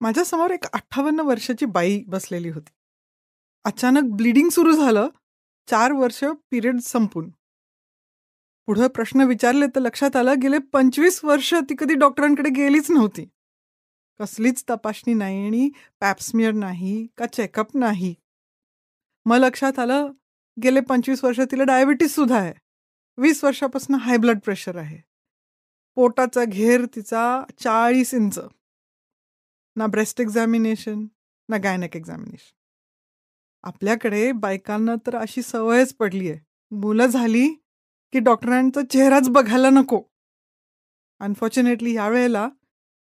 माझ्यासमोर एक 58 वर्षाची बाई बसलेली होती. अचानक ब्लीडिंग सुरू झालं. 4 वर्ष पिरियड संपून. पुढे प्रश्न विचारले तर लक्षात आलं गेले 25 वर्ष ती कधी डॉक्टरांकडे गेलीच नव्हती. कसलीच तपासणी नाही आणि पॅप स्मिअर नाही का चेकअप नाही. मग लक्षात आलं गेले 25 वर्ष तिला डायबिटीज सुद्धा आहे. 20 वर्षापासून हाय ब्लड प्रेशर आहे. पोटाचा घेर तिचा 40 इंच. ना ब्रेस्ट एक्झामिनेशन, ना गायनेक एक्झामिनेशन. आपल्याकडे बायकांना तर अशी सवयच पडली आहे. मुलं झाली की डॉक्टरांचा चेहराच बघायला नको. अनफॉर्च्युनेटली यावेळेला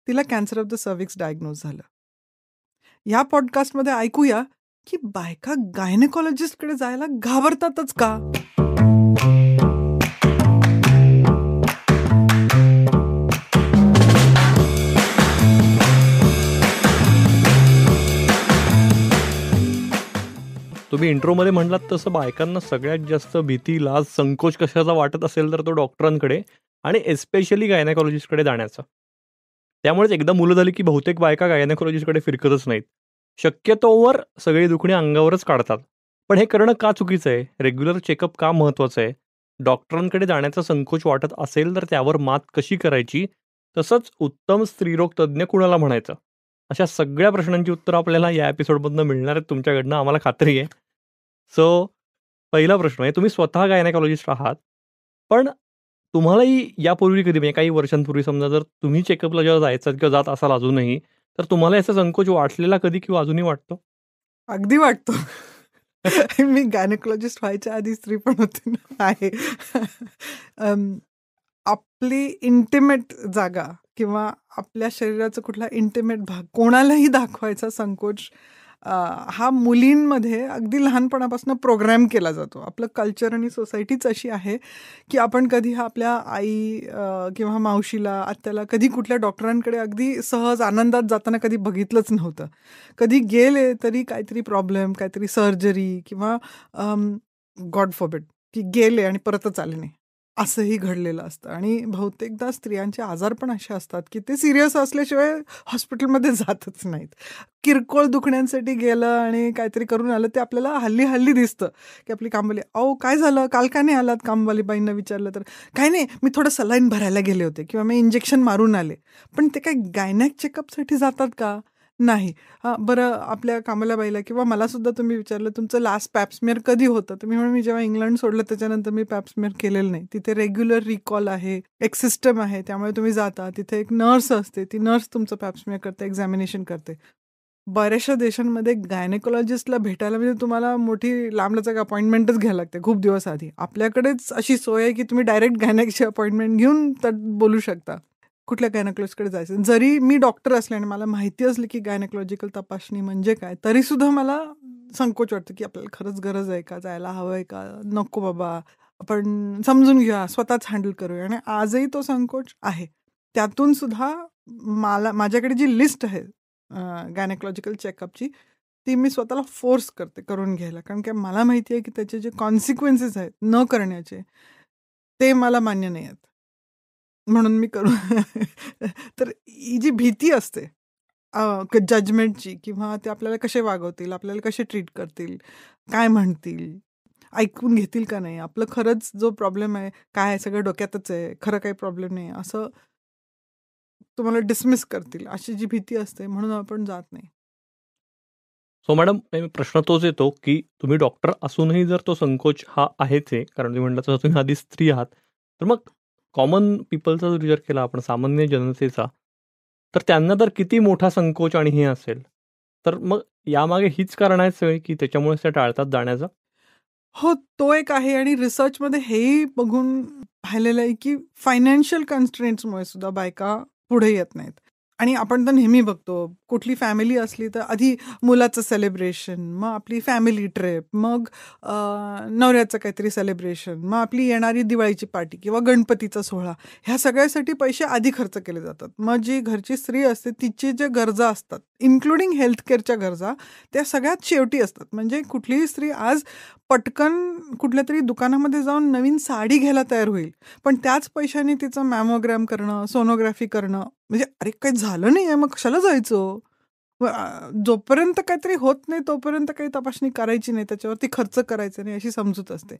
तिला कॅन्सर ऑफ द सर्व्हिक्स डायग्नोज झालं. या पॉडकास्टमध्ये ऐकूया की बायका गायनेकॉलॉजिस्टकडे जायला घाबरतातच का? तुम्ही इंट्रोमध्ये म्हटलात तसं बायकांना सगळ्यात जास्त भीती, लाज, संकोच कशाचा वाटत असेल तर तो डॉक्टरांकडे आणि एस्पेशली गायनेकॉलॉजिस्टकडे जाण्याचा. त्यामुळेच एकदा मुलं झाली की बहुतेक बायका गायनेकॉलॉजिस्टकडे फिरकतच नाहीत. शक्यतोवर सगळी दुखणी अंगावरच काढतात. पण हे करणं का चुकीचं आहे? रेग्युलर चेकअप का महत्त्वाचं आहे? डॉक्टरांकडे जाण्याचा संकोच वाटत असेल तर त्यावर मात कशी करायची? तसंच उत्तम स्त्रीरोग तज्ज्ञ कुणाला म्हणायचं? अशा सगळ्या प्रश्नांची उत्तरं आपल्याला या एपिसोडमधनं मिळणार आहेत तुमच्याकडनं, आम्हाला खात्री आहे. सो पहिला प्रश्न आहे, तुम्ही स्वतः गायनेकॉलॉजिस्ट आहात, पण तुम्हालाही यापूर्वी कधी म्हणजे काही वर्षांपूर्वी समजा जर तुम्ही चेकअपला जेव्हा जायचं किंवा जात असाल अजूनही, तर तुम्हाला याचा संकोच वाटलेला कधी किंवा अजूनही वाटतो? अगदी वाटतो. मी गायनेकॉलॉजिस्ट व्हायच्या आधी स्त्री पण होते ना. आहे. आपली इंटिमेट जागा किंवा आपल्या शरीराचा कुठला इंटिमेट भाग कोणालाही दाखवायचा संकोच हा मुलींमध्ये अगदी लहानपणापासून प्रोग्रॅम केला जातो. आपलं कल्चर आणि सोसायटीच अशी आहे की आपण कधी आपल्या आई किंवा मावशीला, आत्याला कधी कुठल्या डॉक्टरांकडे अगदी सहज आनंदात जाताना कधी बघितलंच नव्हतं. कधी गेले तरी काहीतरी प्रॉब्लेम, काहीतरी सर्जरी किंवा गॉड फॉरबिड की गेले आणि परतच आले नाही, असंही घडलेलं असतं. आणि बहुतेकदा स्त्रियांचे आजार पण असे असतात की ते सिरियस असल्याशिवाय हॉस्पिटलमध्ये जातच नाहीत. किरकोळ दुखण्यांसाठी गेलं आणि काहीतरी करून आलं ते आपल्याला हल्ली दिसतं की आपली कामवाली, अहो काय झालं, काल का नाही आलात? कामवाली बाईंना विचारलं तर काही नाही, मी थोडं सलाईन भरायला गेले होते किंवा मी इंजेक्शन मारून आले. पण ते काय गायनॅक चेकअपसाठी जातात का? नाही. बरं, आपल्या कामाला बाईला किंवा मला सुद्धा तुम्ही विचारलं तुमचं लास्ट पॅप स्मिअर कधी होतं, तर मी म्हणून मी जेव्हा इंग्लंड सोडलं त्याच्यानंतर मी पॅप स्मिअर केलेलं नाही. तिथे रेग्युलर रिकॉल आहे, एक सिस्टम आहे, त्यामुळे तुम्ही जाता, तिथे एक नर्स असते, ती नर्स तुमचं पॅप स्मिअर करते, एक्झामिनेशन करते. बऱ्याचशा देशांमध्ये गायनेकॉलॉजिस्टला भेटायला म्हणजे तुम्हाला मोठी लांबलचक अपॉइंटमेंटच घ्यायला लागते खूप दिवस आधी. आपल्याकडेच अशी सोय आहे की तुम्ही डायरेक्ट गायनेकची अपॉइंटमेंट घेऊन तर बोलू शकता कुठल्या गायनेकॉलॉजिस्टकडे जायचं. जरी मी डॉक्टर असले आणि मला माहिती असली की गायनेकॉलॉजिकल तपासणी म्हणजे काय, तरीसुद्धा मला संकोच वाटतं की आपल्याला खरंच गरज आहे का, जायला हवं आहे का, नको बाबा, आपण समजून घेऊया, स्वतःच हँडल करूया. आणि आजही तो संकोच आहे. त्यातून सुद्धा माझ्याकडे जी लिस्ट आहे गायनेकॉलॉजिकल चेकअपची, ती मी स्वतःला फोर्स करते करून घ्यायला. कारण की मला माहिती आहे की त्याचे जे कॉन्सिक्वेन्सेस आहेत न करण्याचे, ते मला मान्य नाही आहेत. म्हणून मी करू तर ही जी भीती असते जजमेंटची किंवा ते आपल्याला कसे वागवतील, आपल्याला कसे ट्रीट करतील, काय म्हणतील, ऐकून घेतील का नाही, आपलं खरंच जो प्रॉब्लेम आहे काय आहे, सगळं डोक्यातच आहे, खरं काही प्रॉब्लेम नाही, असं तुम्हाला डिसमिस करतील, अशी जी भीती असते, म्हणून आपण जात नाही. सो मॅडम, प्रश्न तोच येतो की तुम्ही डॉक्टर असूनही जर तो संकोच हा आहेच आहे, कारण तुम्ही म्हटलं तसं तुम्ही आधी स्त्री आहात, तर मग कॉमन पीपलचा जर विचार केला आपण, सामान्य जनतेचा, तर त्यांना तर किती मोठा संकोच आणि हे असेल, तर मग यामागे हीच कारण आहेत सगळी की त्याच्यामुळे त्या टाळतात जाण्याचा? हो, तो एक आहे. आणि रिसर्चमध्ये हेही बघून पाहिलेलं आहे की फायनान्शियल कन्स्ट्रेंट्समुळे सुद्धा बायका पुढे येत नाहीत. आणि आपण तर नेहमी बघतो, कुठली फॅमिली असली तर आधी मुलाचं सेलिब्रेशन, मग आपली फॅमिली ट्रिप, मग नवऱ्याचं काहीतरी सेलिब्रेशन, मग आपली येणारी दिवाळीची पार्टी किंवा गणपतीचा सोहळा, ह्या सगळ्यासाठी पैसे आधी खर्च केले जातात. मग जी घरची स्त्री असते तिची ज्या गरजा असतात, इन्क्लुडिंग हेल्थकेअरच्या गरजा, त्या सगळ्यात शेवटी असतात. म्हणजे कुठलीही स्त्री आज पटकन कुठल्या तरी दुकानामध्ये जाऊन नवीन साडी घ्यायला तयार होईल, पण त्याच पैशाने तिचं मॅमोग्रॅम करणं, सोनोग्राफी करणं, म्हणजे अरे काही झालं नाही आहे मग कशाला जायचं, जोपर्यंत काहीतरी होत नाही तोपर्यंत काही तपासणी करायची नाही, त्याच्यावरती खर्च करायचा नाही अशी समजूत असते.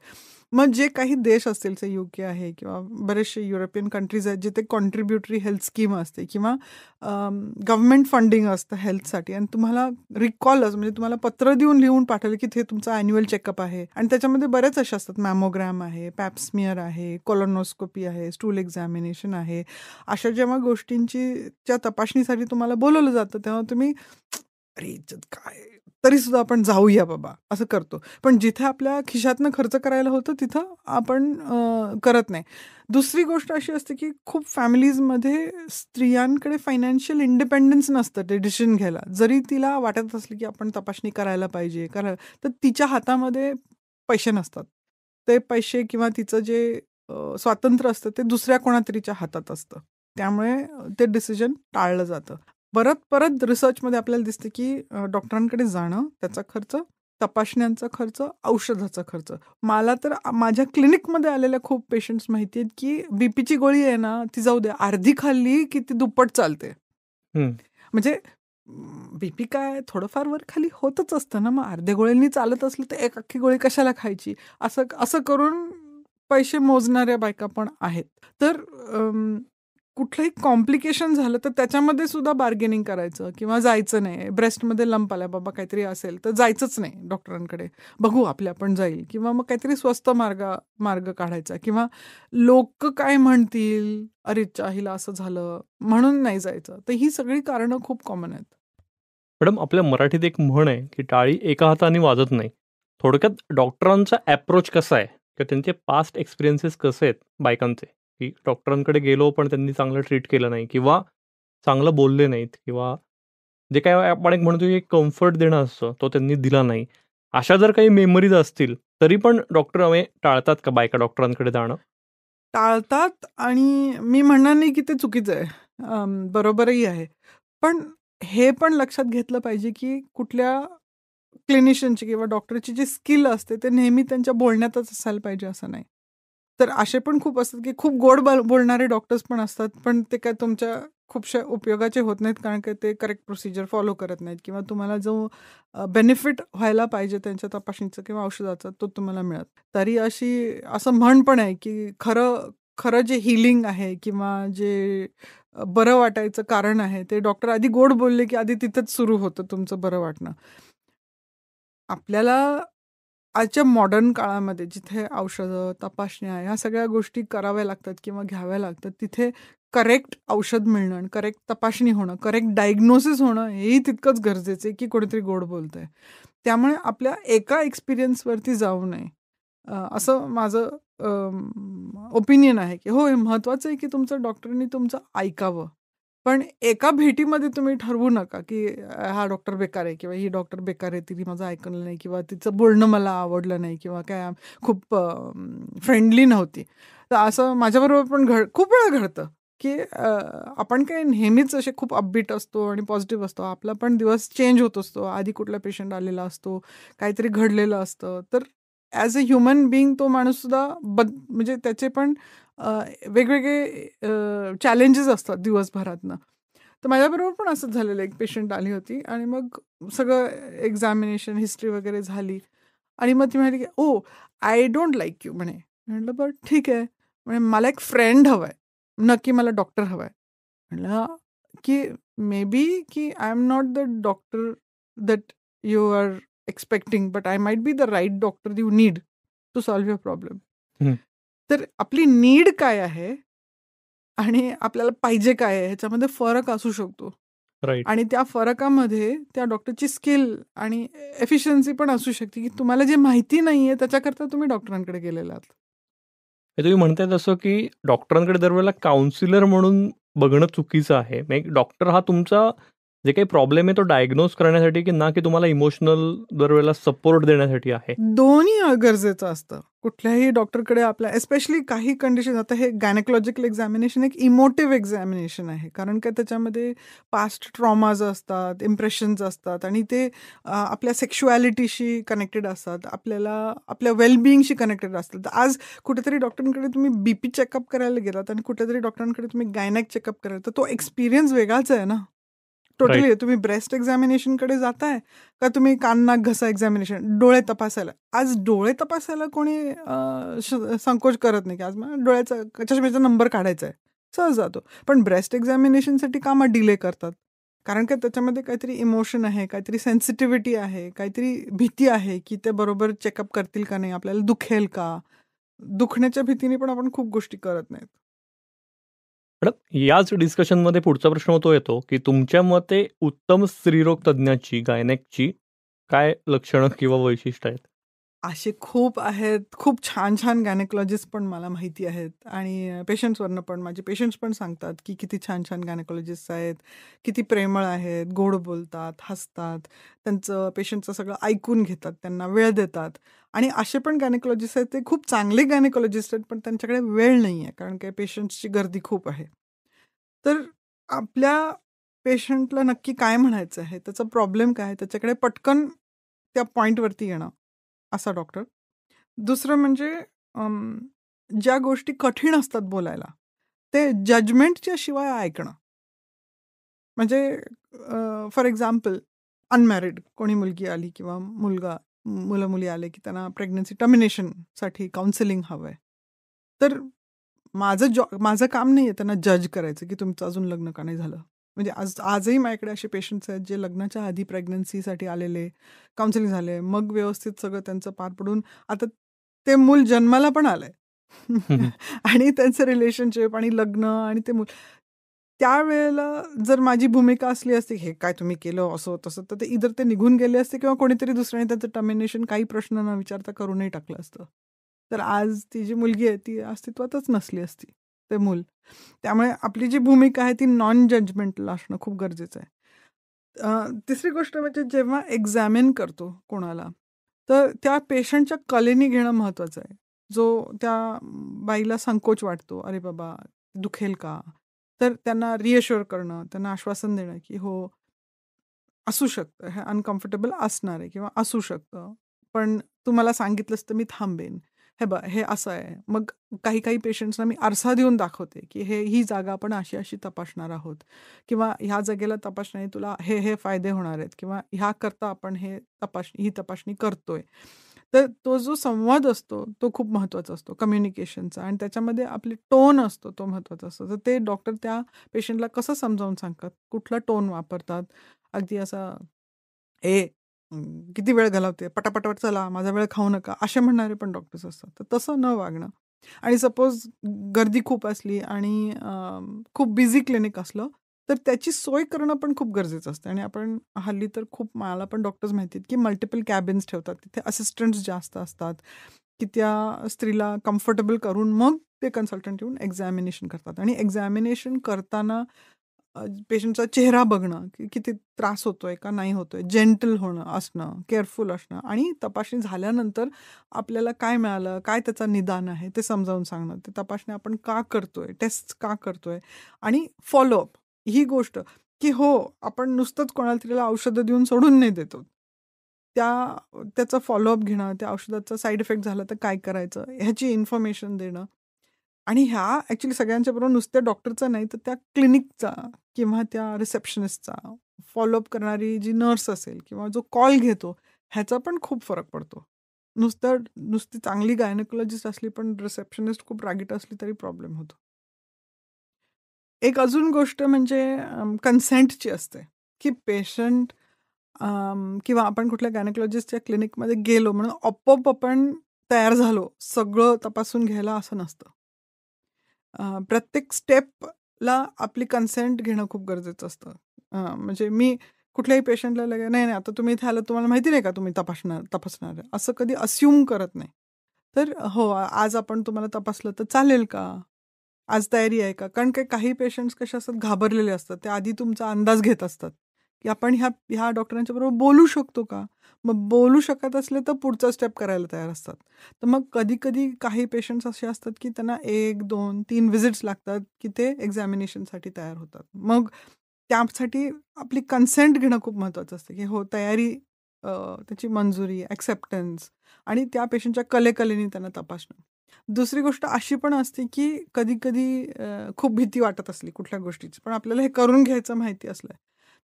मग जे काही देश असतील, से UK आहे किंवा बरेचसे युरोपियन कंट्रीज आहेत जिथे कॉन्ट्रीब्युटरी हेल्थ स्कीम असते किंवा गव्हर्नमेंट फंडिंग असतं हेल्थसाठी, आणि तुम्हाला रिकॉलच म्हणजे तुम्हाला पत्र देऊन लिहून पाठवलं की ते तुमचं ॲन्युअल चेकअप आहे, आणि त्याच्यामध्ये बरेच असे असतात, मॅमोग्रॅम आहे, पॅप्समियर आहे, कोलोनोस्कोपी आहे, स्टूल एक्झामिनेशन आहे. अशा जेव्हा गोष्टींची च्या तपासणीसाठी तुम्हाला बोलवलं जातं तेव्हा तुम्ही अरे याच्यात काय, तरी सुद्धा आपण जाऊया बाबा असं करतो. पण जिथे आपल्या खिशातनं खर्च करायला होतं तिथं आपण करत नाही. दुसरी गोष्ट अशी असते की खूप फॅमिलीजमध्ये स्त्रियांकडे फायनान्शियल इंडिपेंडन्स नसतं ते डिसिजन घ्यायला. जरी तिला वाटत असलं की आपण तपासणी करायला पाहिजे, तर तिच्या हातामध्ये पैसे नसतात. ते पैसे किंवा तिचं जे स्वातंत्र्य असतं ते दुसऱ्या कोणातरीच्या हातात असतं. त्यामुळे ते डिसिजन टाळलं जातं. परत रिसर्चमध्ये आपल्याला दिसतं की डॉक्टरांकडे जाणं, त्याचा खर्च, तपासण्यांचा खर्च, औषधाचा खर्च. मला तर माझ्या क्लिनिकमध्ये आलेल्या खूप पेशंट्स माहिती आहेत की बीपीची गोळी आहे ना, ती जाऊ दे, अर्धी खाल्ली की ती दुप्पट चालते. म्हणजे बीपी काय थोडंफार वर खाली होतच असतं ना, मग अर्ध्या गोळ्यांनी चालत असलं तर एक अख्खी गोळी कशाला खायची, असं असं करून पैसे मोजणाऱ्या बायका पण आहेत. तर कुठलंही कॉम्प्लिकेशन झालं तर त्याच्यामध्ये सुद्धा बार्गेनिंग करायचं किंवा जायचं नाही. ब्रेस्टमध्ये लंप आला बाबा काहीतरी असेल तर जायचंच नाही डॉक्टरांकडे, बघू आपल्या आपण जाईल, किंवा मग काहीतरी स्वस्त मार्ग काढायचा, किंवा लोक काय म्हणतील, अरे हिला असं झालं म्हणून नाही जायचं. तर ही सगळी कारणं खूप कॉमन आहेत. मॅडम, आपल्या मराठीत एक म्हण आहे की टाळी एका हाताने वाजत नाही. थोडक्यात डॉक्टरांचा अप्रोच कसा आहे किंवा त्यांचे पास्ट एक्सपिरियन्सेस कसे आहेत बायकांचे, की डॉक्टरांकडे गेलो पण त्यांनी चांगलं ट्रीट केलं नाही किंवा चांगलं बोलले नाहीत किंवा जे काय आपण एक म्हणतो की कम्फर्ट देणं असतं तो त्यांनी दिला नाही. अशा जर काही मेमरीज असतील तरी पण डॉक्टर टाळतात का बायका डॉक्टरांकडे जाणं? टाळतात, आणि मी म्हणणार नाही की ते चुकीचं आहे, बरोबरही आहे. पण हे पण लक्षात घेतलं पाहिजे की कुठल्या क्लिनिशियनची किंवा डॉक्टरची जी स्किल असते ते नेहमी त्यांच्या बोलण्यातच असायला पाहिजे असं नाही. तर असे पण खूप असतात की खूप गोड बोलणारे डॉक्टर्स पण असतात, पण ते काय तुमच्या खूपशा उपयोगाचे होत नाहीत, कारण की ते करेक्ट प्रोसिजर फॉलो करत नाहीत किंवा तुम्हाला जो बेनिफिट व्हायला पाहिजे त्यांच्या तपासणीचं किंवा औषधाचा तो तुम्हाला मिळत. तरी असं म्हण पण आहे की खरं जे हिलिंग आहे किंवा जे बरं वाटायचं कारण आहे ते डॉक्टर आधी गोड बोलले की आधी तिथंच सुरू होतं तुमचं बरं वाटणं. आपल्याला आजच्या मॉडर्न काळामध्ये जिथे औषधं, तपासण्या ह्या सगळ्या गोष्टी कराव्या लागतात किंवा घ्याव्या लागतात, तिथे करेक्ट औषध मिळणं आणि करेक्ट तपासणी होणं, करेक्ट डायग्नोसिस होणं हेही तितकंच गरजेचं आहे की कोणीतरी गोड बोलतंय. त्यामुळे आपल्या एका एक्सपिरियन्सवरती जाऊ नये, असं माझं ओपिनियन आहे की हो, हे महत्त्वाचं आहे की तुमचं डॉक्टरांनी तुमचं ऐकावं. पण एका भेटीमध्ये तुम्ही ठरवू नका की हा डॉक्टर बेकार आहे किंवा ही डॉक्टर बेकार आहे, तिने माझं ऐकलं नाही किंवा तिचं बोलणं मला आवडलं नाही किंवा काय खूप फ्रेंडली नव्हती. तर असं माझ्याबरोबर पण खूप वेळा घडतं की आपण काय नेहमीच असे खूप अपबीट असतो आणि पॉझिटिव्ह असतो. आपला पण दिवस चेंज होत असतो. आधी कुठला पेशंट आलेला असतो, काहीतरी घडलेलं असतं. तर ॲज अ ह्युमन बिईंग तो माणूससुद्धा म्हणजे त्याचे पण वेगवेगळे चॅलेंजेस असतात दिवसभरातनं. तर माझ्याबरोबर पण असंच झालेलं. एक पेशंट आली होती आणि मग सगळं एक्झामिनेशन, हिस्ट्री वगैरे झाली आणि मग ती म्हणाली की "ओह, आय डोंट लाइक यू" म्हणे. म्हटलं बरं ठीक आहे. म्हणे मला एक फ्रेंड हवा आहे, नक्की मला डॉक्टर हवा आहे. म्हटलं की मे बी की I am not the doctor that you are expecting, but I might be the right doctor you need to solve your problem. तर आपली नीड काय आहे आणि आपल्याला पाहिजे काय आहे ह्याच्यामध्ये फरक असू शकतो. राईट. आणि त्या फरकामध्ये त्या डॉक्टरची स्किल आणि एफिशियन्सी पण असू शकते की तुम्हाला जे माहिती नाहीये त्याच्याकरता तुम्ही डॉक्टरांकडे गेलेला आहात. हे तुम्ही म्हणताय तसं की डॉक्टरांकडे दरवेळेला काउन्सिलर म्हणून बघणं चुकीचं आहे. म्हणजे डॉक्टर हा तुमचा जे काही प्रॉब्लेम आहे तो डायग्नोज करण्यासाठी की ना की तुम्हाला इमोशनल दरवेळेला सपोर्ट देण्यासाठी आहे? दोन्ही गरजेचं असतं. कुठल्याही डॉक्टरकडे आपल्या एस्पेशली काही कंडिशन, आता हे गायनेकॉलॉजिकल एक्झामिनेशन एक इमोटिव्ह एक्झामिनेशन आहे. कारण का त्याच्यामध्ये पास्ट ट्रॉमाज असतात, इम्प्रेशन्स असतात आणि ते आपल्या सेक्शुॲलिटीशी कनेक्टेड असतात. आपल्या वेलबिईंगशी कनेक्टेड असतात. तर आज कुठेतरी डॉक्टरांकडे तुम्ही बीपी चेकअप करायला गेलात आणि कुठेतरी डॉक्टरांकडे तुम्ही गायनेक चेकअप करायला, तर तो एक्सपिरियन्स वेगळाच आहे ना. टोटली तुम्ही ब्रेस्ट एक्झामिनेशनकडे जाताय का तुम्ही कान नाक घसा एक्झामिनेशन, डोळे तपासायला. आज डोळे तपासायला कोणी संकोच करत नाही की आज मला डोळ्याचा चष्म्याचा नंबर काढायचा आहे, सहज जातो. पण ब्रेस्ट एक्झामिनेशनसाठी का मग डिले करतात? कारण का त्याच्यामध्ये काहीतरी इमोशन आहे, काहीतरी सेन्सिटिव्हिटी आहे, काहीतरी भीती आहे की ते बरोबर चेकअप करतील का नाही, आपल्याला दुखेल का. दुखण्याच्या भीतीने पण आपण खूप गोष्टी करत नाहीत. मॅडम, याच डिस्कशनमध्ये पुढचा प्रश्न तो येतो की तुमच्या मते उत्तम स्त्रीरोग तज्ज्ञाची, गायनेकची काय लक्षणं किंवा वैशिष्ट्य आहेत? असे खूप आहेत. खूप छान छान गायनेकॉलॉजिस्ट पण मला माहिती आहेत आणि पेशंट्सवरनं पण माझे पेशंट्स पण सांगतात की किती छान छान गायनेकॉलॉजिस्ट आहेत, किती प्रेमळ आहेत, गोड बोलतात, हसतात, त्यांचं पेशंटचं सगळं ऐकून घेतात, त्यांना वेळ देतात. आणि असे पण गायनेकॉलॉजिस्ट आहेत, ते खूप चांगले गायनेकॉलॉजिस्ट आहेत, पण त्यांच्याकडे वेळ नाही आहे, कारण काय पेशंट्सची गर्दी खूप आहे. तर आपल्या पेशंटला नक्की काय म्हणायचं आहे, त्याचा प्रॉब्लेम काय आहे, त्याच्याकडे पटकन त्या पॉइंटवरती येणं, असा डॉक्टर. दुसरं म्हणजे ज्या गोष्टी कठीण असतात बोलायला, ते जजमेंटच्या शिवाय ऐकणं. म्हणजे फॉर एक्झाम्पल अनमॅरिड कोणी मुलगी आली किंवा मुलं-मुली आले की त्यांना प्रेग्नन्सी टर्मिनेशनसाठी काउन्सिलिंग हवं आहे. तर माझं काम नाही आहे त्यांना जज करायचं की तुमचं अजून लग्न का नाही झालं. म्हणजे आजही माझ्याकडे असे पेशंट्स आहेत जे लग्नाच्या आधी प्रेग्नन्सीसाठी आलेले, काउन्सिलिंग झाले, मग व्यवस्थित सगळं त्यांचं पार पडून आता ते मूल जन्माला पण आलंय. आणि त्यांचं रिलेशनशिप आणि लग्न आणि ते मूल. त्यावेळेला जर माझी भूमिका असली असती, हे काय तुम्ही केलं असं तसं, तर ते निघून गेले असते किंवा कोणीतरी दुसऱ्याने त्याचं टर्मिनेशन काही प्रश्न न विचारता करूनही टाकलं असतं. तर आज ती जी मुलगी आहे ती अस्तित्वातच नसली असती, ते मूल. त्यामुळे आपली जी भूमिका आहे ती नॉन जजमेंटल असणं खूप गरजेचं आहे. तिसरी गोष्ट म्हणजे जेव्हा एक्झामिन करतो कोणाला, तर त्या पेशंटच्या कलेनी घेणं महत्त्वाचं आहे. जो त्या बाईला संकोच वाटतो, "अरे बाबा, दुखेल का?" तर त्यांना रिअश्युअर करणं, त्यांना आश्वासन देणं, की "हो, असू शकतं, हे अनकम्फर्टेबल असणार आहे किंवा असू शकतं. पण तू मला सांगितलंस तर मी थांबेन. हे बघ, हे असं आहे." मग काही पेशंट्सना मी आरसा देऊन दाखवते, की ही जागा आपण अशी-अशी तपासणार आहोत किंवा ह्या जागेला तपासण्याने तुला हे फायदे होणार आहेत किंवा ह्याकरता आपण ही तपासणी करतोय. तर तो जो संवाद असतो, तो खूप महत्त्वाचा असतो कम्युनिकेशनचा आणि त्याच्यामध्ये आपली टोन असतो, तो महत्त्वाचा असतो. तर ते डॉक्टर त्या पेशंटला कसं समजावून सांगतात, कुठला टोन वापरतात. अगदी असा, "ए, किती वेळ घालवते? पटापट चला, माझा वेळ खाऊ नका." असे म्हणणारे पण डॉक्टर्स असतात. तर तसं न वागणं आणि सपोज गर्दी खूप असली आणि खूप बिझी क्लिनिक असलं, तर त्याची सोय करणं पण खूप गरजेचं असतं आणि आपण हल्ली तर खूप मला पण डॉक्टर्स माहिती आहेत, की मल्टिपल कॅबिन्स ठेवतात. तिथे असिस्टंट्स जास्त असतात, की त्या स्त्रीला कम्फर्टेबल करून मग ते कन्सल्टंट येऊन एक्झामिनेशन करतात आणि एक्झामिनेशन करताना पेशंटचा चेहरा बघणं, की किती त्रास होतोय का नाही होतोय, जेंटल असणं, केअरफुल असणं आणि तपासणी झाल्यानंतर आपल्याला काय मिळालं, काय त्याचं निदान आहे ते समजावून सांगणं. ते तपासणी आपण का करतोय, टेस्ट का करतोय आणि फॉलोअप ही गोष्ट, की हो, आपण नुसतंच कोणाला तरी औषधं देऊन सोडून नाही देतो. त्याचा फॉलोअप घेणं, त्या औषधाचा साइड इफेक्ट झाला तर काय करायचं, ह्याची इन्फॉर्मेशन देणं आणि ह्या ॲक्चुअली सगळ्यांच्या बरोबर नुसत्या डॉक्टरचा नाही, तर त्या क्लिनिकचा किंवा त्या रिसेप्शनिस्टचा, फॉलोअप करणारी जी नर्स असेल किंवा जो कॉल घेतो, ह्याचा पण खूप फरक पडतो. नुसती चांगली गायनेकॉलॉजिस्ट असली पण रिसेप्शनिस्ट खूप रागीट असली तरी प्रॉब्लेम होतो. एक अजून गोष्ट म्हणजे कन्सेंटची असते, की पेशंट किंवा आपण कुठल्या गायनेकॉलॉजिस्टच्या क्लिनिकमध्ये गेलो म्हणून आपोआप आपण तयार झालो, सगळं तपासून घ्यायला असं नसतं. प्रत्येक स्टेपला आपली कन्सेंट घेणं खूप गरजेचं असतं. म्हणजे मी कुठल्याही पेशंटला "नाही, नाही, आता तुम्ही इथे आलात, तुम्हाला माहिती नाही का तुम्ही तपासणार आहे?" असं कधी अस्युम करत नाही. तर हो, आज आपण तुम्हाला तपासलं तर चालेल का? आज तयारी आहे का? कारण काही पेशंट्स कसे असतात, घाबरलेले असतात. ते आधी तुमचा अंदाज घेत असतात, की आपण ह्या डॉक्टरांच्या बरोबर बोलू शकतो का? मग बोलू शकत असले तर पुढचा स्टेप करायला तयार असतात. तर मग कधी-कधी काही पेशंट्स असे असतात, की त्यांना 1, 2, 3 व्हिजिट्स लागतात, की ते एक्झामिनेशनसाठी तयार होतात. मग त्यासाठी आपली कन्सेंट घेणं खूप महत्त्वाचं असतं, की हो तयारी, त्याची मंजुरी, एक्सेप्टन्स आणि त्या पेशंटच्या कलेकलेने त्यांना तपासणं. दुसरी गोष्ट अशी पण असते, की कधी-कधी खूप भीती वाटत असली कुठल्या गोष्टीची, पण आपल्याला हे करून घ्यायचं माहिती असलं,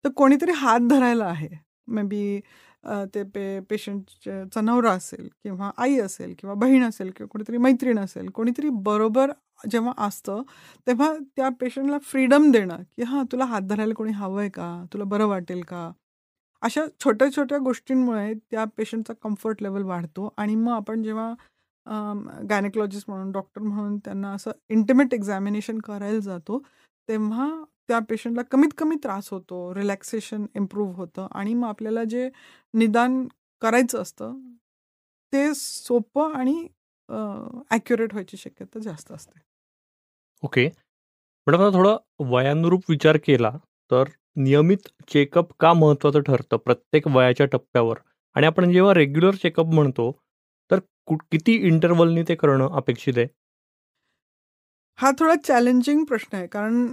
तर कोणीतरी हात धरायला आहे. मे बी ते पेशंटचा नवरा असेल किंवा आई असेल किंवा बहीण असेल किंवा कोणीतरी मैत्रीण असेल, कोणीतरी बरोबर जेव्हा असतं, तेव्हा त्या पेशंटला फ्रीडम देणं, की हां, तुला हात धरायला कोणी हवंय का? तुला बरं वाटेल का? अशा छोट्या-छोट्या गोष्टींमुळे त्या पेशंटचा कम्फर्ट लेव्हल वाढतो आणि मग आपण जेव्हा गायनेकॉलॉजिस्ट म्हणून, डॉक्टर म्हणून त्यांना असं इंटिमेट एक्झामिनेशन करायला जातो, तेव्हा त्या पेशंटला कमीत कमी त्रास होतो, रिलॅक्सेशन इम्प्रूव्ह होतं आणि मग आपल्याला जे निदान करायचं असतं, ते सोपं आणि ॲक्युरेट व्हायची शक्यता जास्त असते. ओके. पण आता थोडा वयानुरूप विचार केला तर नियमित चेकअप का महत्त्वाचं ठरतं प्रत्येक वयाच्या टप्प्यावर? आणि आपण जेव्हा रेग्युलर चेकअप म्हणतो, तर किती इंटरव्हलनी ते करणं अपेक्षित आहे? हा थोडा चॅलेंजिंग प्रश्न आहे. कारण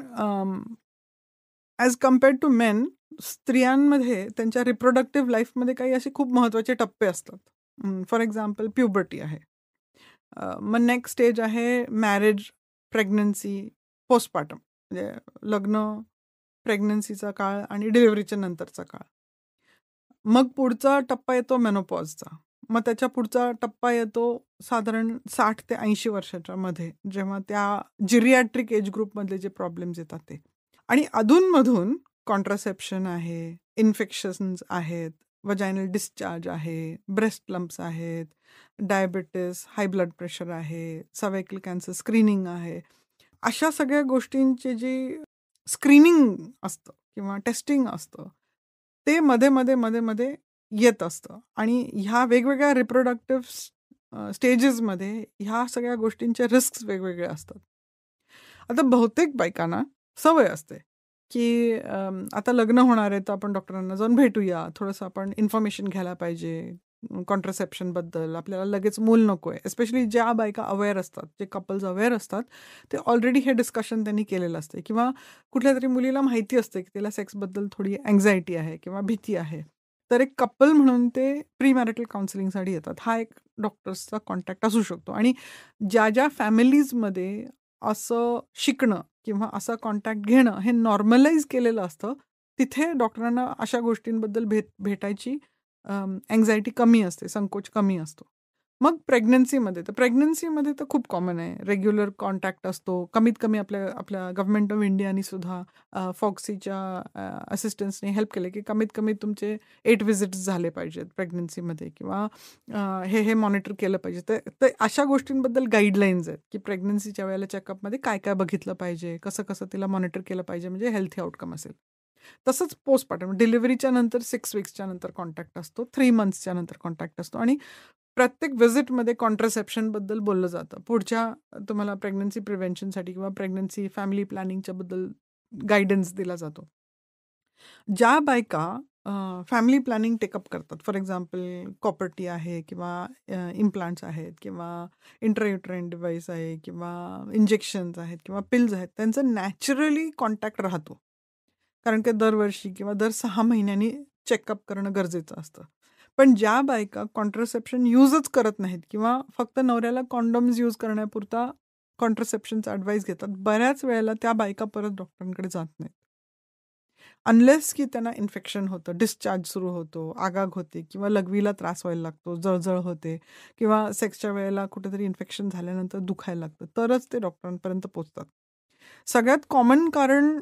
ॲज कम्पेअर्ड टू मेन, स्त्रियांमध्ये त्यांच्या रिप्रोडक्टिव्ह लाईफमध्ये काही असे खूप महत्त्वाचे टप्पे असतात. फॉर एक्झाम्पल प्युबर्टी आहे. मग नेक्स्ट स्टेज आहे मॅरेज, प्रेग्नन्सी, पोस्टपार्टम म्हणजे लग्न, प्रेग्नन्सीचा काळ आणि डिलिव्हरीच्या नंतरचा काळ. मग पुढचा टप्पा येतो मेनोपॉजचा. मग त्याच्या पुढचा टप्पा येतो साधारण 60 ते 80 वर्षाच्या मध्ये, जेव्हा त्या जिरियाट्रिक एज ग्रुपमधले जे प्रॉब्लेम्स येतात ते. आणि अधूनमधून कॉन्ट्रासेप्शन आहे, इन्फेक्शन्स आहेत, वजायनल डिस्चार्ज आहे, ब्रेस्ट लम्प्स आहेत, डायबिटीस, हाय ब्लड प्रेशर आहे, सर्व्हायकल कॅन्सर स्क्रीनिंग आहे. अशा सगळ्या गोष्टींची जी स्क्रीनिंग असतं किंवा टेस्टिंग असतं, ते मध्ये येत असतं आणि ह्या वेगवेगळ्या रिप्रोडक्टिव्ह स्टेजेसमध्ये ह्या सगळ्या गोष्टींचे रिस्क वेगवेगळे असतात. आता बहुतेक बायकांना सवय असते, की आता लग्न होणार आहे, तर आपण डॉक्टरांना जाऊन भेटूया, थोडंसं आपण इन्फॉर्मेशन घ्यायला पाहिजे कॉन्ट्रासेप्शनबद्दल, आपल्याला लगेच मूल नको आहे. एस्पेशली ज्या बायका अवेअर असतात, जे कपल्स अवेअर असतात, ते ऑलरेडी हे डिस्कशन त्यांनी केलेलं असते किंवा कुठल्या तरी मुलीला माहिती असते, की तिला सेक्सबद्दल थोडी अँक्झायटी आहे किंवा भीती आहे. तर एक कपल म्हणून ते प्री मॅरिटल काउन्सिलिंगसाठी येतात. हा एक डॉक्टर्सचा कॉन्टॅक्ट असू शकतो आणि ज्या फॅमिलीजमध्ये असं शिकणं किंवा असा कॉन्टॅक्ट घेणं हे नॉर्मलाइज केलेलं असतं, तिथे डॉक्टरांना अशा गोष्टींबद्दल भेटायची अँक्झायटी कमी असते, संकोच कमी असतो. मग प्रेग्नन्सीमध्ये तर खूप कॉमन आहे. रेग्युलर कॉन्टॅक्ट असतो. कमीत कमी आपल्या गव्हर्नमेंट ऑफ इंडियानी सुद्धा फॉक्सीच्या असिस्टन्सने हेल्प केले, की कमीत कमी तुमचे 8 व्हिजिट्स झाले पाहिजेत प्रेग्नन्सीमध्ये किंवा हे मॉनिटर केलं पाहिजे. तर अशा गोष्टींबद्दल गाईडलाईन्स आहेत, की प्रेग्नन्सीच्या वेळेला चेकअपमध्ये काय बघितलं पाहिजे, कसं तिला मॉनिटर केलं पाहिजे म्हणजे हेल्थी आउटकम असेल. तसंच पोस्टपार्टम डिलिव्हरीच्या नंतर 6 वीक्सच्या नंतर कॉन्टॅक्ट असतो, 3 मंथ्सच्या नंतर कॉन्टॅक्ट असतो आणि प्रत्येक व्हिजिटमध्ये कॉन्ट्रासेप्शनबद्दल बोललं जातं. पुढच्या तुम्हाला प्रेग्नन्सी प्रिव्हेन्शनसाठी किंवा प्रेग्नन्सी फॅमिली प्लॅनिंगच्या बद्दल गाईडन्स दिला जातो. ज्या बायका फॅमिली प्लॅनिंग टेकअप करतात, फॉर एक्झाम्पल कॉपर्टी आहे किंवा इम्प्लांट्स आहेत किंवा इंट्रायुट्राईन डिव्हाइस आहे किंवा इंजेक्शन्स आहेत किंवा पिल्स आहेत, त्यांचं नॅचरली कॉन्टॅक्ट राहतो. कारण की दरवर्षी किंवा दर 6 महिन्यांनी चेकअप करणं गरजेचं असतं. पण ज्या बायका कॉन्ट्रासेप्शन यूजच करत नाहीत किंवा फक्त नवऱ्याला कॉन्डोम्स यूज करण्यापुरता कॉन्ट्रासेप्शनचा ॲडवाईस घेतात, बऱ्याच वेळेला त्या बायका परत डॉक्टरांकडे जात नाहीत. अनलेस की त्यांना इन्फेक्शन होतं, डिस्चार्ज सुरू होतो, आगाग होते किंवा लघवीला त्रास व्हायला लागतो, जळजळ होते किंवा सेक्सच्या वेळेला कुठेतरी इन्फेक्शन झाल्यानंतर दुखायला लागतं, तरच ते डॉक्टरांपर्यंत पोहोचतात. सगळ्यात कॉमन कारण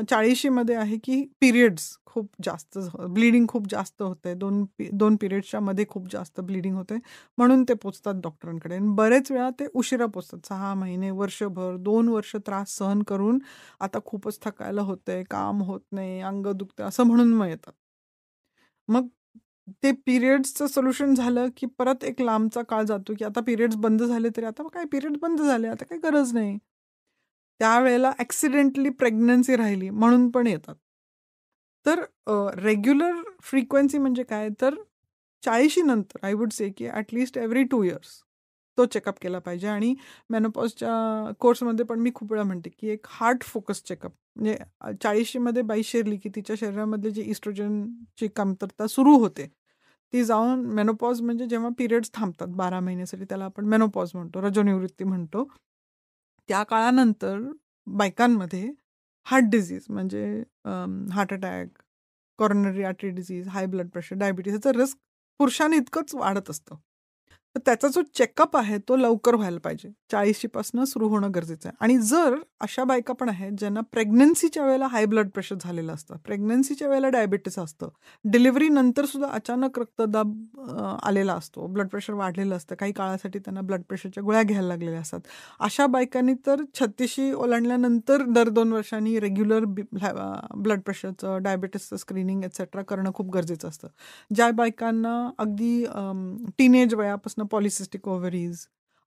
40मध्ये आहे, की पिरियड्स खूप जास्त ब्लीडिंग खूप जास्त होतंय. 2 पिरियड्सच्या मध्ये खूप जास्त ब्लीडिंग होते, म्हणून ते पोहोचतात डॉक्टरांकडे आणि बरेच वेळा ते उशिरा पोहोचतात. 6 महिने, वर्षभर, 2 वर्ष त्रास सहन करून आता खूपच थकायला होतंय, काम होत नाही, अंग दुखतं असं म्हणून मग येतात. मग ते पिरियड्सचं सोल्युशन झालं, की परत एक लांबचा काळ जातो, की आता पिरियड्स बंद झाले तरी आता काय पिरियड्स बंद झाले, आता काही गरज नाही. त्यावेळेला ॲक्सिडेंटली प्रेग्नन्सी राहिली म्हणून पण येतात. तर रेग्युलर फ्रिक्वेन्सी म्हणजे काय, तर 40शी नंतर आय वुड से की ॲटलीस्ट एव्हरी 2 इयर्स तो चेकअप केला पाहिजे आणि मेनोपॉजच्या कोर्समध्ये पण मी खूप वेळा म्हणते, की एक हार्ट फोकस चेकअप म्हणजे 40शीमध्ये बाई शिरली, की तिच्या शरीरामधले जे इस्ट्रोजनची कमतरता सुरू होते, ती जाऊन मेनोपॉज म्हणजे जेव्हा पिरियड्स थांबतात 12 महिन्यासाठी त्याला आपण मेनोपॉज म्हणतो, रजोनिवृत्ती म्हणतो. त्या काळानंतर बायकांमध्ये हार्ट डिसीज म्हणजे heart attack, coronary artery disease, high blood pressure, diabetes ह्याचं रिस्क पुरुषांनी इतकंच वाढत असतं. तर त्याचा जो चेकअप आहे तो लवकर व्हायला पाहिजे. 40शी पासून सुरू होणं गरजेचं आहे. आणि जर अशा बायका पण आहेत ज्यांना प्रेग्नन्सीच्या वेळेला हाय ब्लड प्रेशर झालेलं असतं, प्रेग्नन्सीच्या वेळेला डायबिटीस असतं, डिलिव्हरी नंतर सुद्धा अचानक रक्तदाब आलेला असतो, ब्लड प्रेशर वाढलेलं असतं, काही काळासाठी त्यांना ब्लड प्रेशरच्या गोळ्या घ्यायला लागलेल्या असतात. अशा बायकांनी तर 36शी ओलांडल्यानंतर दर 2 वर्षांनी रेग्युलर ब्लड प्रेशरचं, डायबिटीसचं स्क्रीनिंग एक्सेट्रा करणं खूप गरजेचं असतं. ज्या बायकांना अगदी टीनेज वयापासून पॉलिसिस्टिक ओव्हरीज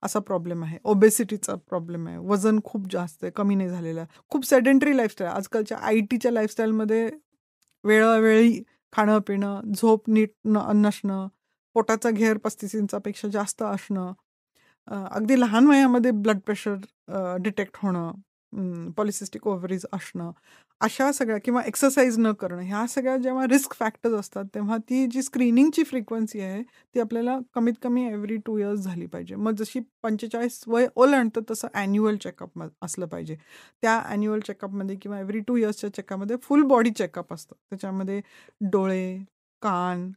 असा प्रॉब्लेम आहे, ओबेसिटीचा प्रॉब्लेम आहे, वजन खूप जास्त आहे, कमी नाही झालेलं आहे, खूप सेडेंटरी लाईफस्टाईल, आजकालच्या IT च्या लाईफस्टाईलमध्ये वेळोवेळी खाणं पिणं, झोप नीट नसणं, पोटाचा घेर 35 इंचापेक्षा जास्त असणं, अगदी लहान वयामध्ये ब्लड प्रेशर डिटेक्ट होणं, पॉलिसिस्टिक ओव्हरीज असणं, अशा सगळ्या किंवा एक्सरसाइज न करणं, ह्या सगळ्या जेव्हा रिस्क फॅक्टर्स असतात तेव्हा ती जी स्क्रीनिंगची फ्रिक्वेन्सी आहे ती आपल्याला कमीत कमी एव्हरी 2 इयर्स झाली पाहिजे. मग जशी 45 वय ओलांडतं तसं ॲन्युअल चेकअप असलं पाहिजे. त्या ॲन्युअल चेकअपमध्ये किंवा एव्हरी 2 इयर्सच्या चेकअपमध्ये फुल बॉडी चेकअप असतं. त्याच्यामध्ये डोळे, कान,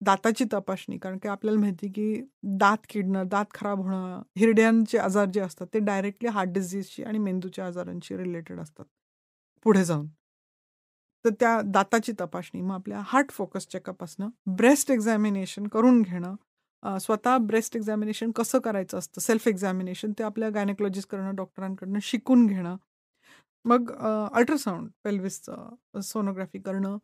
दाताची तपासणी, कारण की आपल्याला माहिती की दात किडणं, दात खराब होणं, हिरड्यांचे आजार जे असतात ते डायरेक्टली हार्ट डिझीजशी आणि मेंदूच्या आजारांशी रिलेटेड असतात पुढे जाऊन. तर त्या दाताची तपासणी, मग आपल्या हार्ट फोकस चेकअप असणं, ब्रेस्ट एक्झामिनेशन करून घेणं, स्वतः ब्रेस्ट एक्झामिनेशन कसं करायचं असतं, सेल्फ एक्झामिनेशन ते आपल्या गायनेकॉलॉजिस्टकडनं, डॉक्टरांकडनं शिकून घेणं. मग अल्ट्रासाऊंड, पेल्विसचं सोनोग्राफी करणं,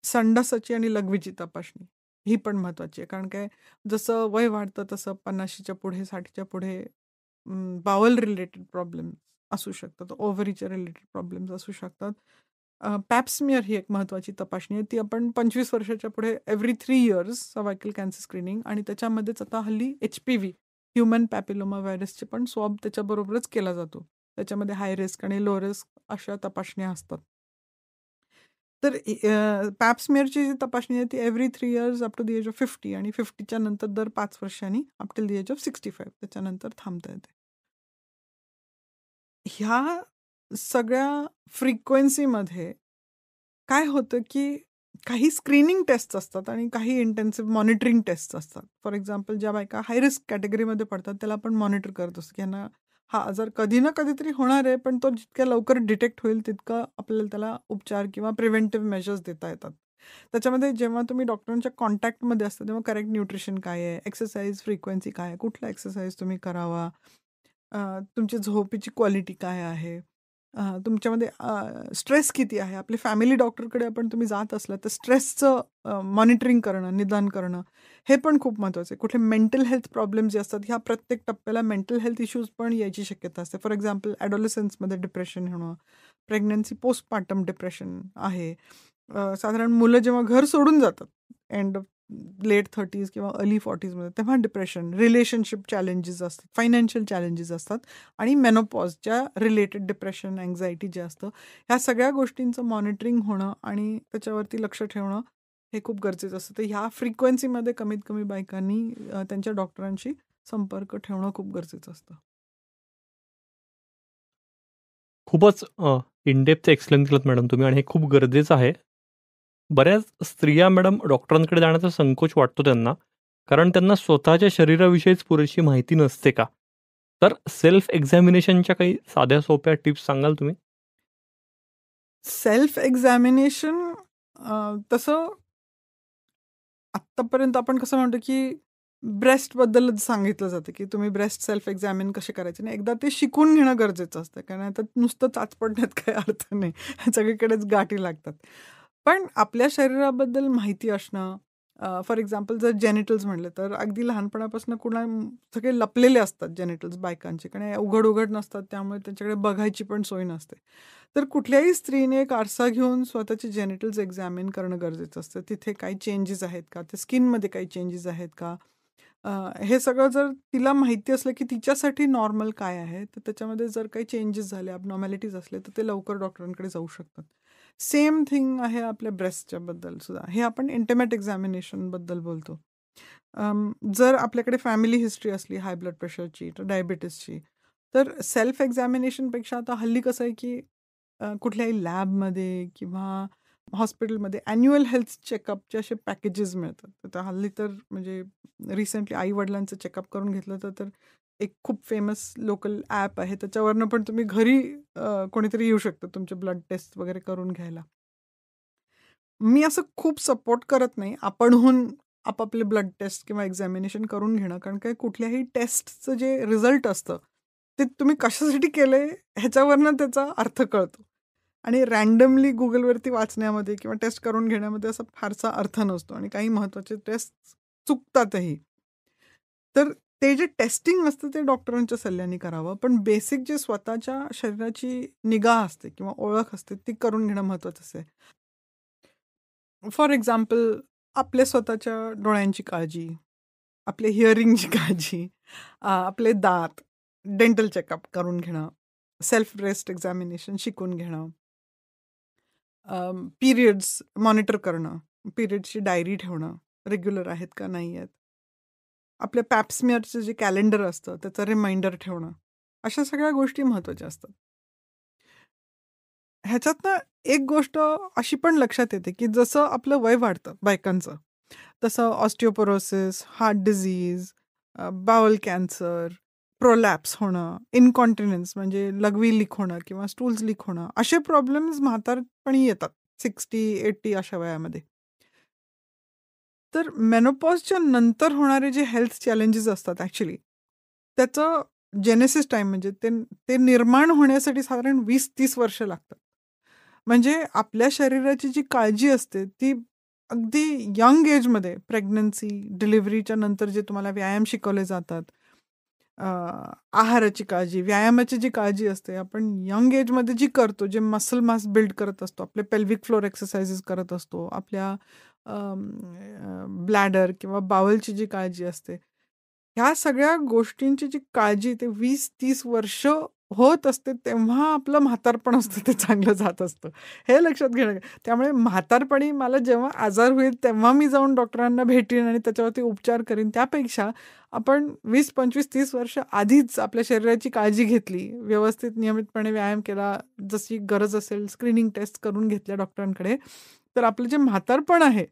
संडासाची आणि लघवीची तपासणी ही पण महत्त्वाची आहे. कारण काय, जसं वय वाढतं तसं 50च्या पुढे, 60च्या पुढे बावल रिलेटेड प्रॉब्लेम्स असू शकतात, ओव्हरीच्या रिलेटेड प्रॉब्लेम्स असू शकतात. पॅप्समियर ही एक महत्त्वाची तपासणी आहे. ती आपण 25 वर्षाच्या पुढे every 3 years cervical cancer screening, आणि त्याच्यामध्येच आता हल्ली HPV ह्युमन पॅपिलोमा व्हायरसचे पण स्वॅब त्याच्याबरोबरच केला जातो. त्याच्यामध्ये हाय रिस्क आणि लो रिस्क अशा तपासण्या असतात. तर पॅप्समियरची जी तपासणी आहे ती every 3 years up to the age of 50, आणि 50च्या नंतर दर 5 वर्षांनी up till the age of 65, त्याच्यानंतर थांबता येते. ह्या सगळ्या फ्रिक्वेन्सीमध्ये काय होतं की काही स्क्रीनिंग टेस्ट असतात आणि काही इंटेन्सिव्ह मॉनिटरिंग टेस्ट असतात. फॉर एक्झाम्पल, ज्या बायका हाय रिस्क कॅटेगरीमध्ये पडतात त्याला आपण मॉनिटर करत असतो की यांना हा आजार कधी ना कधीतरी होणार आहे, पण तो जितक्या लवकर डिटेक्ट होईल तितकं आपल्याला त्याला उपचार किंवा प्रिव्हेंटिव्ह मेजर्स देता येतात. त्याच्यामध्ये जेव्हा तुम्ही डॉक्टरांच्या कॉन्टॅक्टमध्ये असता तेव्हा करेक्ट न्यूट्रिशन काय आहे, एक्सरसाइज फ्रिक्वेन्सी काय आहे, कुठला एक्सरसाइज तुम्ही करावा, तुमची झोपेची क्वालिटी काय आहे, तुमच्यामध्ये स्ट्रेस किती आहे, आपले फॅमिली डॉक्टरकडे आपण तुम्ही जात असला तर स्ट्रेसचं मॉनिटरिंग करणं, निदान करणं हे पण खूप महत्त्वाचं आहे. कुठले मेंटल हेल्थ प्रॉब्लेम्स जे असतात ह्या प्रत्येक टप्प्याला मेंटल हेल्थ इश्यूज पण यायची शक्यता असते. फॉर एक्झाम्पल, ॲडोलेसन्समध्ये डिप्रेशन होणं, प्रेग्नन्सी पोस्टपार्टम डिप्रेशन आहे, साधारण मुलं जेव्हा घर सोडून जातात एंड ऑफ लेट 30s किंवा अर्ली 40sमध्ये तेव्हा डिप्रेशन, रिलेशनशिप चॅलेंजेस असतात, फायनान्शियल चॅलेंजेस असतात, आणि मेनोपॉजच्या रिलेटेड डिप्रेशन, अँझायटी जे असतं, ह्या सगळ्या गोष्टींचं मॉनिटरिंग होणं आणि त्याच्यावरती लक्ष ठेवणं हे खूप गरजेचं असतं. तर ह्या फ्रिक्वेन्सीमध्ये कमीत कमी बायकांनी त्यांच्या डॉक्टरांशी संपर्क ठेवणं खूप गरजेचं असतं. खूपच इन डेप्थ एक्सप्लेन केलं मॅडम तुम्ही, आणि हे खूप गरजेचं आहे. बऱ्याच स्त्रिया मॅडम डॉक्टरांकडे जाण्याचा संकोच वाटतो त्यांना, कारण त्यांना स्वतःच्या शरीराविषयीच पुरेशी माहिती नसते का? तर सेल्फ एक्झामिनेशनच्या काही साध्या सोप्या टिप्स सांगाल तुम्ही? सेल्फ एक्झामिनेशन तसं आत्तापर्यंत आपण कसं म्हणतो की ब्रेस्टबद्दलच सांगितलं जातं की तुम्ही ब्रेस्ट सेल्फ एक्झामिन कसे करायचे नाही, एकदा ते शिकून घेणं गरजेचं असतं, कारण आता नुसतं चाचपडण्यात काही अर्थ नाही, सगळीकडेच गाठी लागतात. पण आपल्या शरीराबद्दल माहिती असणं, फॉर एक्झाम्पल जर जेनिटल्स म्हणले तर अगदी लहानपणापासून सगळे लपलेले असतात जेनिटल्स बायकांचे, कारण उघड उघड नसतात, त्यामुळे त्यांच्याकडे बघायची पण सोय नसते. तर कुठल्याही स्त्रीने एक आरसा घेऊन स्वतःचे जेनिटल्स एक्झामिन करणं गरजेचं असतं. तिथे काही चेंजेस आहेत का, त्या स्किनमध्ये काही चेंजेस आहेत का, हे सगळं जर तिला माहिती असलं की तिच्यासाठी नॉर्मल काय आहे, तर त्याच्यामध्ये जर काही चेंजेस झाले, ॲबनॉर्मॅलिटीज असले, तर ते लवकर डॉक्टरांकडे जाऊ शकतात. सेम थिंग आहे आपल्या ब्रेस्टच्या बद्दल सुद्धा. हे आपण इंटिमेट एक्झामिनेशनबद्दल बोलतो. जर आपल्याकडे फॅमिली हिस्ट्री असली हाय ब्लड प्रेशरची, तर डायबिटीसची, तर सेल्फ एक्झामिनेशनपेक्षा आता हल्ली कसं आहे की कुठल्याही लॅबमध्ये किंवा हॉस्पिटलमध्ये ॲन्युअल हेल्थ चेकअपचे असे पॅकेजेस मिळतात. तर हल्ली तर म्हणजे रिसेंटली आई-वडिलांचं चेकअप करून घेतलं तर एक खूप फेमस लोकल ॲप आहे. त्याच्यावरनं पण तुम्ही घरी कोणीतरी येऊ शकतं तुमचे ब्लड टेस्ट वगैरे करून घ्यायला. मी असं खूप सपोर्ट करत नाही आपणहून आपापले ब्लड टेस्ट किंवा एक्झामिनेशन करून घेणं. कारण काय कुठल्याही टेस्टचं जे रिझल्ट असतं, ते तुम्ही कशासाठी केलंय ह्याच्यावरनं त्याचा अर्थ कळतो. आणि रँडमली Googleवरती वाचण्यामध्ये किंवा टेस्ट करून घेण्यामध्ये असा फारसा अर्थ नसतो आणि काही महत्त्वाचे टेस्ट चुकतातही. तर ते जे टेस्टिंग असतं ते डॉक्टरांच्या सल्ल्याने करावं. पण बेसिक जे स्वतःच्या शरीराची निगा असते किंवा ओळख असते ती करून घेणं महत्त्वाचं आहे. फॉर एक्झाम्पल आपल्या स्वतःच्या डोळ्यांची काळजी, आपले हिअरिंगची काळजी, आपले दात, डेंटल चेकअप करून घेणं, सेल्फ ब्रेस्ट एक्झामिनेशन शिकून घेणं, पिरियड्स मॉनिटर करणं, पिरियड्सची डायरी ठेवणं, रेग्युलर आहेत का नाही आहेत. आपल्या पॅप्समिअरचं जे कॅलेंडर असतं त्याचं रिमाइंडर ठेवणं, अशा सगळ्या गोष्टी महत्त्वाच्या असतात. ह्याच्यातनं एक गोष्ट अशी पण लक्षात येते, की जसं आपलं वय वाढतं बायकांचं, तसं osteoporosis, heart disease, bowel cancer, prolapse होणं, इनकॉन्टिनन्स म्हणजे लघवी लीक होणं किंवा स्टूल्स लीक होणं, असे प्रॉब्लेम्स म्हातारपणी येतात 60-80 अशा वयामध्ये. तर मेनोपॉजच्या नंतर होणारे जे हेल्थ चॅलेंजेस असतात ॲक्च्युली, त्याचं जेनेसिस टाईम म्हणजे ते निर्माण होण्यासाठी साधारण 20-30 वर्ष लागतात. म्हणजे आपल्या शरीराची जी काळजी असते ती अगदी यंग एजमध्ये प्रेग्नन्सी, डिलिव्हरीच्या नंतर जे तुम्हाला व्यायाम शिकवले जातात, आहाराची काळजी, व्यायामाची जी काळजी असते, आपण यंग एजमध्ये जी करतो, जे मसल मास बिल्ड करत असतो, आपले पेल्विक फ्लोर एक्सरसाइजेस करत असतो, आपल्या ब्लॅडर किंवा बावलची जी काळजी असते, ह्या सगळ्या गोष्टींची जी काळजी ते 20-30 वर्ष होत असते, तेव्हा आपलं म्हातारपण असतं ते चांगलं जात असतं. हे लक्षात घेणं. त्यामुळे म्हातारपणी मला जेव्हा आजार होईल तेव्हा मी जाऊन डॉक्टरांना भेटेन आणि त्याच्यावरती उपचार करीन. त्यापेक्षा आपण 20, 25, 30 वर्ष आधीच आपल्या शरीराची काळजी घेतली, व्यवस्थित नियमितपणे व्यायाम केला, जशी गरज असेल स्क्रीनिंग टेस्ट करून घेतल्या डॉक्टरांकडे, तर आपलं जे म्हातारपण आहे,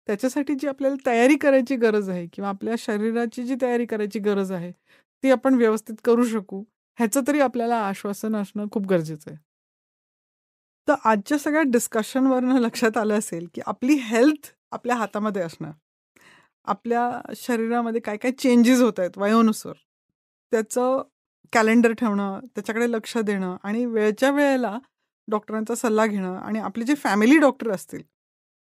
त्याच्यासाठी जी आपल्याला तयारी करायची गरज आहे किंवा आपल्या शरीराची जी तयारी करायची गरज आहे, ती आपण व्यवस्थित करू शकू, ह्याचं तरी आपल्याला आश्वासन असणं खूप गरजेचं आहे. तर आजच्या सगळ्या डिस्कशनवरनं लक्षात आलं असेल, की आपली हेल्थ आपल्या हातामध्ये असणार. आपल्या शरीरामध्ये काय काय चेंजेस होत आहेत वयोनुसार, त्याचं कॅलेंडर ठेवणं, त्याच्याकडे लक्ष देणं आणि वेळच्या वेळेला डॉक्टरांचा सल्ला घेणं आणि आपले जे फॅमिली डॉक्टर असतील,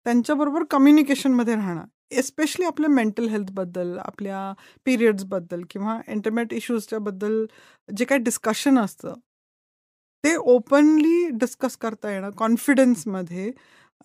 त्यांच्याबरोबर कम्युनिकेशनमध्ये राहणं. एस्पेशली आपल्या मेंटल हेल्थबद्दल, आपल्या पिरियड्सबद्दल किंवा इंटिमेट इश्यूजच्याबद्दल जे काही डिस्कशन असतं, ते ओपनली डिस्कस करता येणं कॉन्फिडन्समध्ये,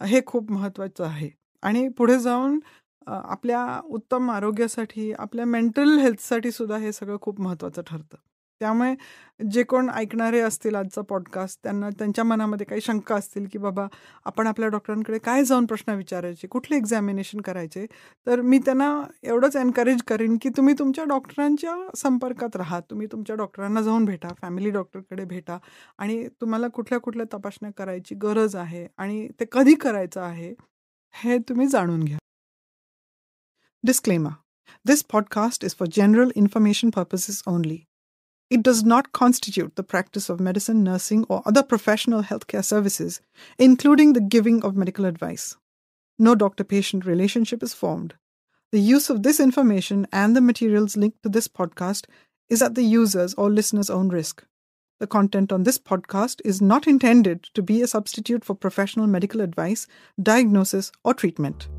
हे खूप महत्त्वाचं आहे. आणि पुढे जाऊन आपल्या उत्तम आरोग्यासाठी, आपल्या मेंटल हेल्थसाठी सुद्धा हे सगळं खूप महत्त्वाचं ठरतं. त्यामुळे जे कोण ऐकणारे असतील आजचा पॉडकास्ट, त्यांना त्यांच्या मनामध्ये काही शंका असतील, की बाबा आपण आपल्या डॉक्टरांकडे काय जाऊन प्रश्न विचारायचे, कुठले एक्झामिनेशन करायचे, तर मी त्यांना एवढंच एन्करेज करीन, की तुम्ही तुमच्या डॉक्टरांच्या संपर्कात राहा. तुम्ही तुमच्या डॉक्टरांना जाऊन भेटा, फॅमिली डॉक्टरकडे भेटा आणि तुम्हाला कुठल्या तपासण्या करायची गरज आहे आणि ते कधी करायचं आहे, हे तुम्ही जाणून घ्या. Disclaimer. This podcast is for general information purposes only. It does not constitute the practice of medicine, nursing, or other professional healthcare services, including the giving of medical advice. No doctor-patient relationship is formed. The use of this information and the materials linked to this podcast is at the user's or listener's own risk. The content on this podcast is not intended to be a substitute for professional medical advice, diagnosis, or treatment.